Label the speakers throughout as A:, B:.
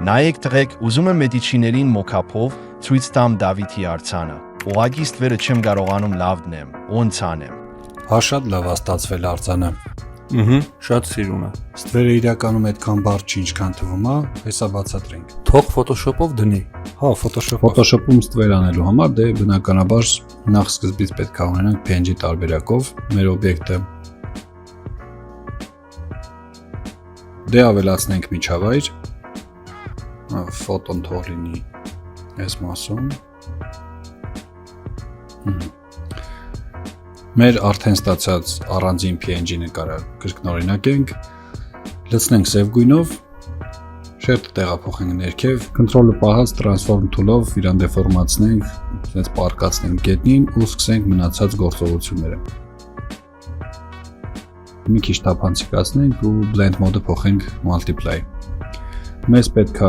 A: Նայեք տղեկ, ուզում եմ Մեդիչիներին մոքափով ցույց տամ Դավիթի արձանը։ Ուղղակի ստվերը չեմ կարողանում լավ դնեմ, ոնց անեմ։
B: Հա շատ լավ ստացվել արձանը։
C: Շատ սիրուն է։
B: Ստվերը իրականում այդքան բարդ չի, ինչքան թվում է, հեսա բացատրենք։
C: Թող Photoshop-ով դնի։
B: Հա, Photoshop-ում ստվեր անելու համար դե բնականաբար նախ սկզբից պետք է ունենանք PNG տարբերակով մեր օբյեկտը։ Դե ավելացնենք միջավայր։ Ֆոտոն թող լինի այս մասում։ Մեր արդեն ստացած առանձին PNG նկարը կրկնօրինակենք, լցնենք սև գույնով, շերտը տեղափոխենք ներքև, control-ը պահած transform tool-ով իրան դեֆորմացնենք, այսպես պարկացնենք գետնին ու սկսենք մնացած գործողությունները։ Մի քիչ թափանցիկացնենք ու blend mode-ը փոխենք multiply։ Մեզ պետք է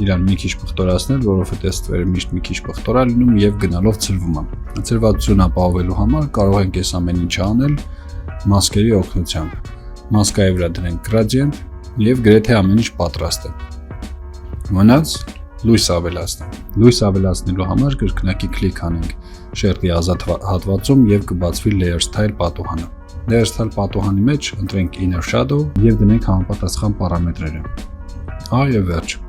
B: իրան մի քիչ փխտորացնել, որովհետև ստվերը միշտ մի քիչ փխտոր է լինում եւ գնալով ցրվում է։ Ցրվածությունը ապահովելու համար կարող ենք այս ամեն ինչը անել մասկերի օգնությամբ։ Մասկայի վրա դնենք gradient եւ գրեթե ամեն ինչ պատրաստ է։ Մնաց լույս ավելացնել։ Լույս ավելացնելու համար կրկնակի կլիկ անենք շերտի ազատ հատվածում եւ կբացվի layer style պատուհանը։ Layer style պատուհանի մեջ ընտրենք inner shadow եւ դնենք համապատասխան պարամետրերը։ Այո, վերջ։